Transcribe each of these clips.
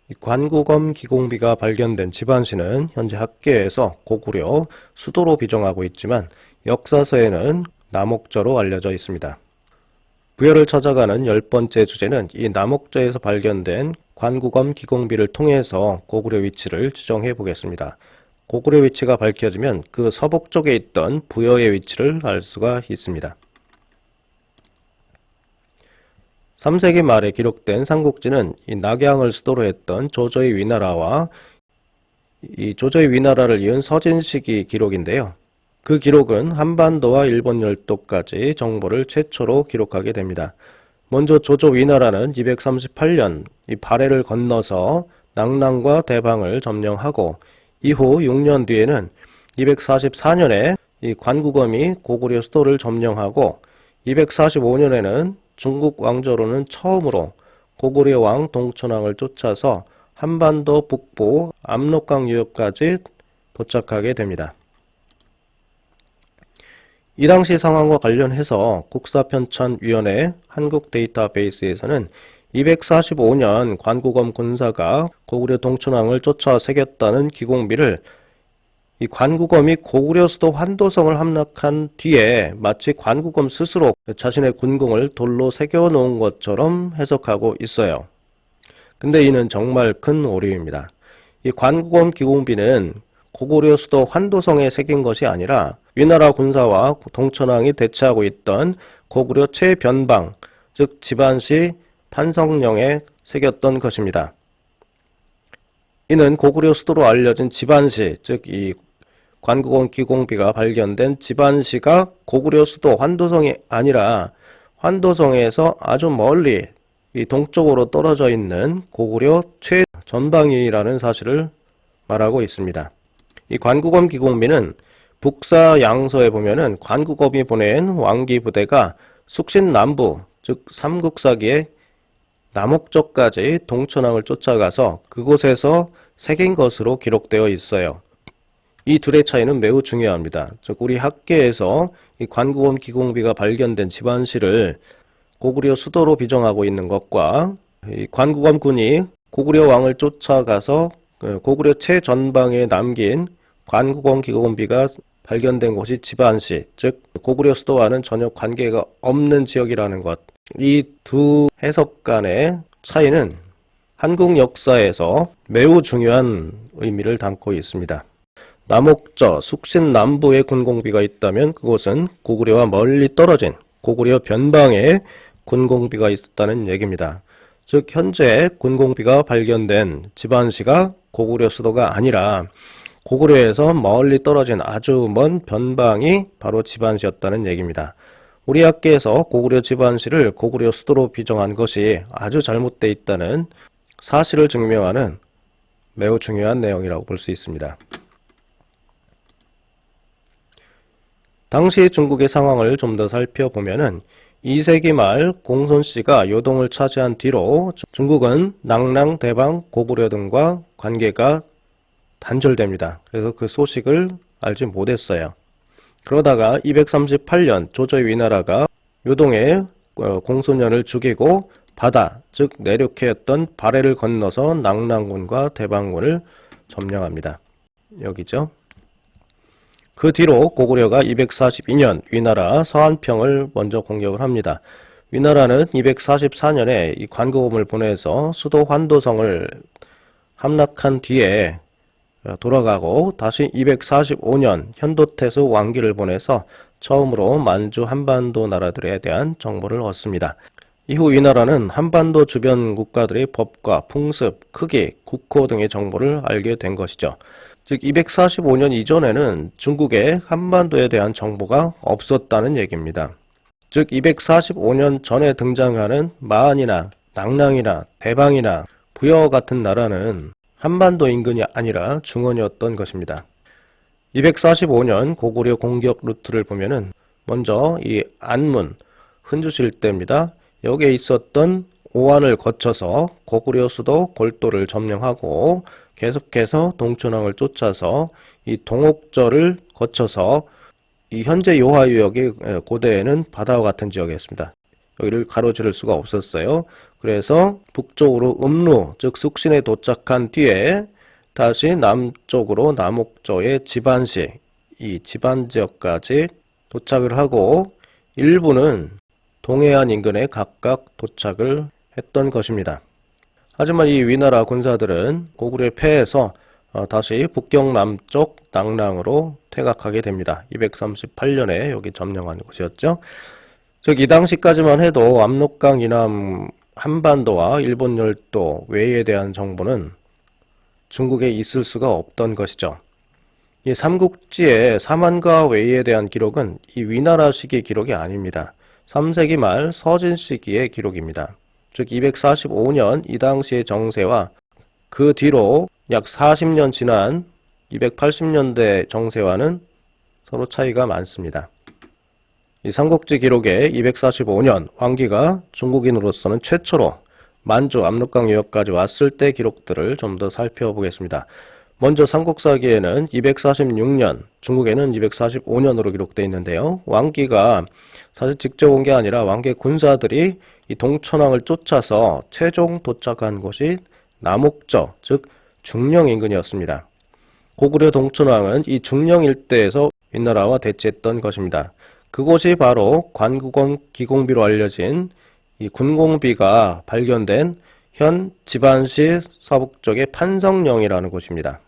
이 관구검 기공비가 발견된 집안시는 현재 학계에서 고구려 수도로 비정하고 있지만 역사서에는 남옥저로 알려져 있습니다. 부여를 찾아가는 10번째 주제는 이 남옥저에서 발견된 관구검 기공비를 통해서 고구려 위치를 추정해 보겠습니다. 고구려 위치가 밝혀지면 그 서북쪽에 있던 부여의 위치를 알 수가 있습니다. 3세기 말에 기록된 삼국지는 이 낙양을 수도로 했던 조조의 위나라와 이 조조의 위나라를 이은 서진시기 기록인데요. 그 기록은 한반도와 일본 열도까지 정보를 최초로 기록하게 됩니다. 먼저 조조 위나라는 238년 이 발해를 건너서 낙랑과 대방을 점령하고 이후 6년 뒤에는 244년에 이 관구검이 고구려 수도를 점령하고 245년에는 중국 왕조로는 처음으로 고구려 왕 동천왕을 쫓아서 한반도 북부 압록강 유역까지 도착하게 됩니다. 이 당시 상황과 관련해서 국사편찬위원회 한국데이터베이스에서는 245년 관구검 군사가 고구려 동천왕을 쫓아 새겼다는 기공비를 이 관구검이 고구려 수도 환도성을 함락한 뒤에 마치 관구검 스스로 자신의 군공을 돌로 새겨 놓은 것처럼 해석하고 있어요. 근데 이는 정말 큰 오류입니다. 이 관구검 기공비는 고구려 수도 환도성에 새긴 것이 아니라 위나라 군사와 동천왕이 대치하고 있던 고구려 최변방, 즉 집안시 판성령에 새겼던 것입니다. 이는 고구려 수도로 알려진 집안시, 즉 이 관구검 기공비가 발견된 집안시가 고구려 수도 환도성이 아니라 환도성에서 아주 멀리 이 동쪽으로 떨어져 있는 고구려 최전방이라는 사실을 말하고 있습니다. 이 관구검 기공비는 북사 양서에 보면은 관구검이 보낸 왕기 부대가 숙신 남부, 즉 삼국사기의 남옥저까지 동천왕을 쫓아가서 그곳에서 새긴 것으로 기록되어 있어요. 이 둘의 차이는 매우 중요합니다. 즉 우리 학계에서 이 관구검 기공비가 발견된 집안시를 고구려 수도로 비정하고 있는 것과 이 관구검군이 고구려 왕을 쫓아가서 고구려 최전방에 남긴 관구검 기공비가 발견된 곳이 집안시, 즉 고구려 수도와는 전혀 관계가 없는 지역이라는 것. 이 두 해석 간의 차이는 한국 역사에서 매우 중요한 의미를 담고 있습니다. 남옥저, 숙신 남부에 군공비가 있다면 그곳은 고구려와 멀리 떨어진 고구려 변방에 군공비가 있었다는 얘기입니다. 즉 현재 군공비가 발견된 집안시가 고구려 수도가 아니라 고구려에서 멀리 떨어진 아주 먼 변방이 바로 집안시였다는 얘기입니다. 우리 학계에서 고구려 집안시를 고구려 수도로 비정한 것이 아주 잘못되어 있다는 사실을 증명하는 매우 중요한 내용이라고 볼 수 있습니다. 당시 중국의 상황을 좀 더 살펴보면은 2세기 말 공손씨가 요동을 차지한 뒤로 중국은 낙랑, 대방, 고구려 등과 관계가 단절됩니다. 그래서 그 소식을 알지 못했어요. 그러다가 238년 조조의 위나라가 요동에 공손년을 죽이고 바다, 즉 내륙해였던 발해를 건너서 낙랑군과 대방군을 점령합니다. 여기죠. 그 뒤로 고구려가 242년 위나라 서안평을 먼저 공격을 합니다. 위나라는 244년에 이 관구검을 보내서 수도 환도성을 함락한 뒤에 돌아가고 다시 245년 현도태수 왕기를 보내서 처음으로 만주 한반도 나라들에 대한 정보를 얻습니다. 이후 위나라는 한반도 주변 국가들의 법과 풍습, 크기, 국호 등의 정보를 알게 된 것이죠. 즉 245년 이전에는 중국의 한반도에 대한 정보가 없었다는 얘기입니다. 즉 245년 전에 등장하는 마한이나 낙랑이나 대방이나 부여 같은 나라는 한반도 인근이 아니라 중원이었던 것입니다. 245년 고구려 공격 루트를 보면은 먼저 이 안문, 흔주실대입니다. 여기에 있었던 오한을 거쳐서 고구려 수도 골도를 점령하고 계속해서 동천왕을 쫓아서 이 동옥저를 거쳐서 이 현재 요하유역이 고대에는 바다와 같은 지역이었습니다. 여기를 가로지를 수가 없었어요. 그래서 북쪽으로 음루, 즉 숙신에 도착한 뒤에 다시 남쪽으로 남옥저의 지반시, 이 지반지역까지 도착을 하고 일부는 동해안 인근에 각각 도착을 했던 것입니다. 하지만 이 위나라 군사들은 고구려에 패해서 다시 북경 남쪽 낙랑으로 퇴각하게 됩니다. 238년에 여기 점령한 곳이었죠. 즉 이 당시까지만 해도 압록강 이남 한반도와 일본 열도 외에 대한 정보는 중국에 있을 수가 없던 것이죠. 이 삼국지의 사만과 외에 대한 기록은 이 위나라 시기 기록이 아닙니다. 3세기 말 서진 시기의 기록입니다. 즉 245년 이 당시의 정세와 그 뒤로 약 40년 지난 280년대 정세와는 서로 차이가 많습니다. 이 삼국지 기록에 245년 왕기가 중국인으로서는 최초로 만주 압록강 유역까지 왔을 때 기록들을 좀 더 살펴보겠습니다. 먼저 삼국사기에는 246년, 중국에는 245년으로 기록되어 있는데요. 왕기가 사실 직접 온 게 아니라 왕계 군사들이 이 동천왕을 쫓아서 최종 도착한 곳이 남옥저, 즉 중령 인근이었습니다. 고구려 동천왕은 이 중령 일대에서 위나라와 대치했던 것입니다. 그곳이 바로 관국원 기공비로 알려진 이 군공비가 발견된 현 지반시 서북쪽의 판성령이라는 곳입니다.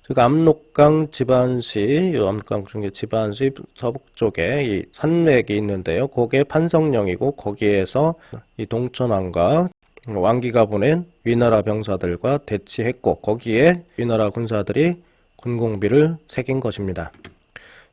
즉 압록강 지반시, 압록강 중에 지반시 서북쪽에 이 산맥이 있는데요. 거기에 판성령이고 거기에서 이 동천왕과 왕기가 보낸 위나라 병사들과 대치했고 거기에 위나라 군사들이 군공비를 새긴 것입니다.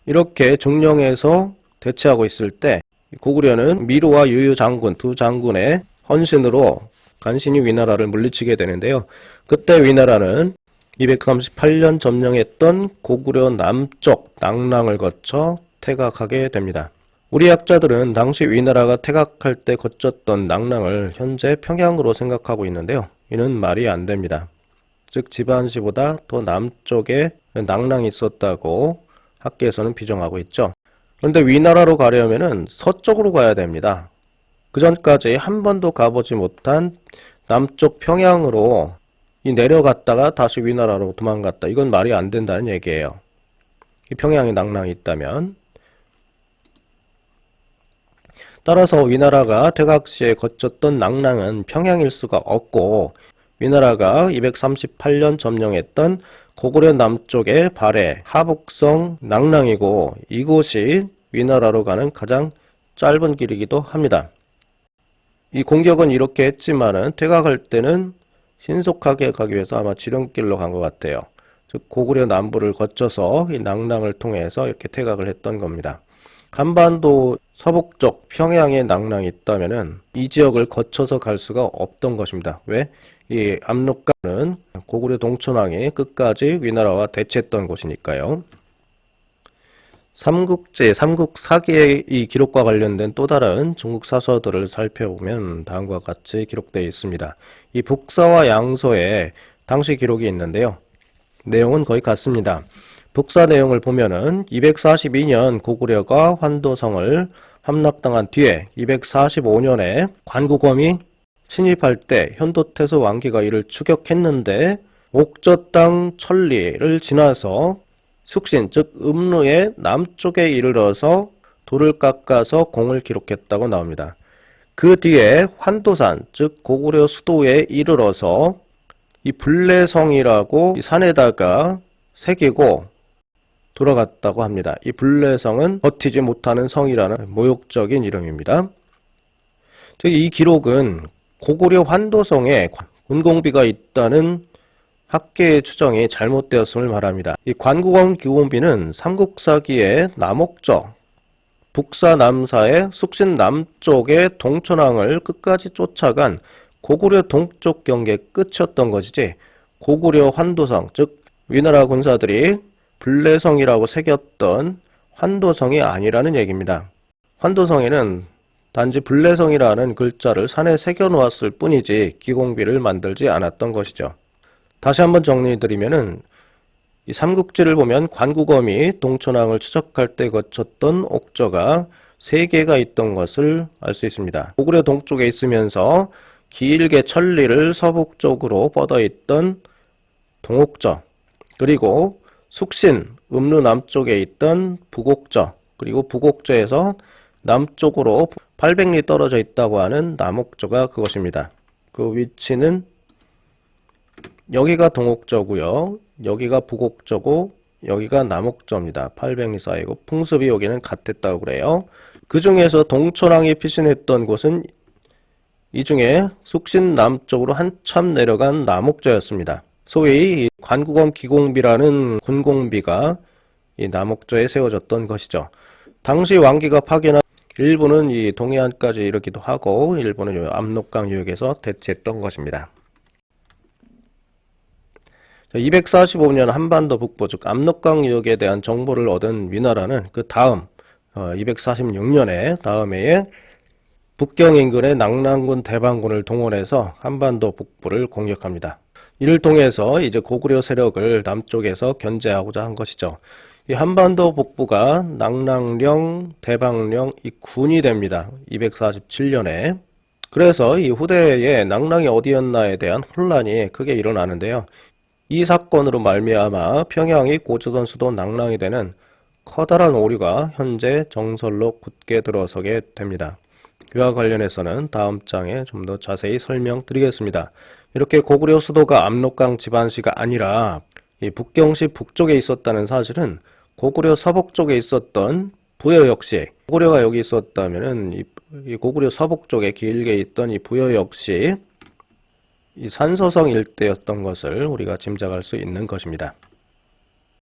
이렇게 중령에서 대치하고 있을 때 고구려는 미루와 유유 장군 두 장군의 헌신으로 간신히 위나라를 물리치게 되는데요. 그때 위나라는 238년 점령했던 고구려 남쪽 낙랑을 거쳐 퇴각하게 됩니다. 우리 학자들은 당시 위나라가 퇴각할 때 거쳤던 낙랑을 현재 평양으로 생각하고 있는데요. 이는 말이 안 됩니다. 즉 지반시보다 더 남쪽에 낙랑이 있었다고 학계에서는 비정하고 있죠. 그런데 위나라로 가려면 서쪽으로 가야 됩니다. 그 전까지 한 번도 가보지 못한 남쪽 평양으로 내려갔다가 다시 위나라로 도망갔다. 이건 말이 안 된다는 얘기예요. 이 평양에 낙랑이 있다면. 따라서 위나라가 퇴각 시에 거쳤던 낙랑은 평양일 수가 없고 위나라가 238년 점령했던 고구려 남쪽의 발해 하북성 낙랑이고 이곳이 위나라로 가는 가장 짧은 길이기도 합니다. 이 공격은 이렇게 했지만은 퇴각할 때는 신속하게 가기 위해서 아마 지름길로 간 것 같아요. 즉 고구려 남부를 거쳐서 이 낙랑을 통해서 이렇게 퇴각을 했던 겁니다. 한반도 서북쪽 평양에 낙랑이 있다면은 이 지역을 거쳐서 갈 수가 없던 것입니다. 왜? 이 압록강은 고구려 동천왕이 끝까지 위나라와 대치했던 곳이니까요. 삼국지, 삼국사기의 이 기록과 관련된 또 다른 중국 사서들을 살펴보면 다음과 같이 기록되어 있습니다. 이 북서와 양서에 당시 기록이 있는데요. 내용은 거의 같습니다. 북사 내용을 보면은 242년 고구려가 환도성을 함락당한 뒤에 245년에 관구검이 침입할 때 현도태소 왕기가 이를 추격했는데 옥저 땅 천리를 지나서 숙신, 즉 음루의 남쪽에 이르러서 돌을 깎아서 공을 기록했다고 나옵니다. 그 뒤에 환도산, 즉 고구려 수도에 이르러서 이 불례성이라고 이 산에다가 새기고 돌아갔다고 합니다. 이 불례성은 버티지 못하는 성이라는 모욕적인 이름입니다. 즉 이 기록은 고구려 환도성에 군공비가 있다는 학계의 추정이 잘못되었음을 말합니다. 이 관구검 기공비는 삼국사기의 남옥저, 북사 남사의 숙신 남쪽의 동천왕을 끝까지 쫓아간 고구려 동쪽 경계 끝이었던 것이지 고구려 환도성, 즉 위나라 군사들이 불례성이라고 새겼던 환도성이 아니라는 얘기입니다. 환도성에는 단지 불례성이라는 글자를 산에 새겨 놓았을 뿐이지 기공비를 만들지 않았던 것이죠. 다시 한번 정리해드리면은 이 삼국지를 보면 관구검이 동천왕을 추적할 때 거쳤던 옥저가 3개가 있던 것을 알 수 있습니다. 고구려 동쪽에 있으면서 길게 천리를 서북쪽으로 뻗어있던 동옥저, 그리고 숙신, 음루 남쪽에 있던 북옥저, 그리고 북옥저에서 남쪽으로 800리 떨어져 있다고 하는 남옥저가 그것입니다. 그 위치는 여기가 동옥저고요. 여기가 북옥저고 여기가 남옥저입니다. 800리 사이고 풍습이 여기는 같았다고 그래요. 그 중에서 동천왕이 피신했던 곳은 이 중에 숙신 남쪽으로 한참 내려간 남옥저였습니다. 소위 관국엄 기공비라는 군공비가 이 남옥저에 세워졌던 것이죠. 당시 왕기가 파견한 일부는 이 동해안까지 이르기도 하고 일부는 압록강 유역에서 대치했던 것입니다. 245년 한반도 북부 즉 압록강 유역에 대한 정보를 얻은 위나라는 그 다음 246년에 다음 해에 북경 인근의 낙랑군 대방군을 동원해서 한반도 북부를 공격합니다. 이를 통해서 이제 고구려 세력을 남쪽에서 견제하고자 한 것이죠. 이 한반도 북부가 낙랑령, 대방령 이 군이 됩니다. 247년에. 그래서 이 후대에 낙랑이 어디였나에 대한 혼란이 크게 일어나는데요. 이 사건으로 말미암아 평양이 고조선 수도 낙랑이 되는 커다란 오류가 현재 정설로 굳게 들어서게 됩니다. 그와 관련해서는 다음 장에 좀 더 자세히 설명드리겠습니다. 이렇게 고구려 수도가 압록강 지반시가 아니라 이 북경시 북쪽에 있었다는 사실은 고구려 서북 쪽에 있었던 부여 역시 고구려가 여기 있었다면은 이 고구려 서북 쪽에 길게 있던 이 부여 역시 이 산서성 일대였던 것을 우리가 짐작할 수 있는 것입니다.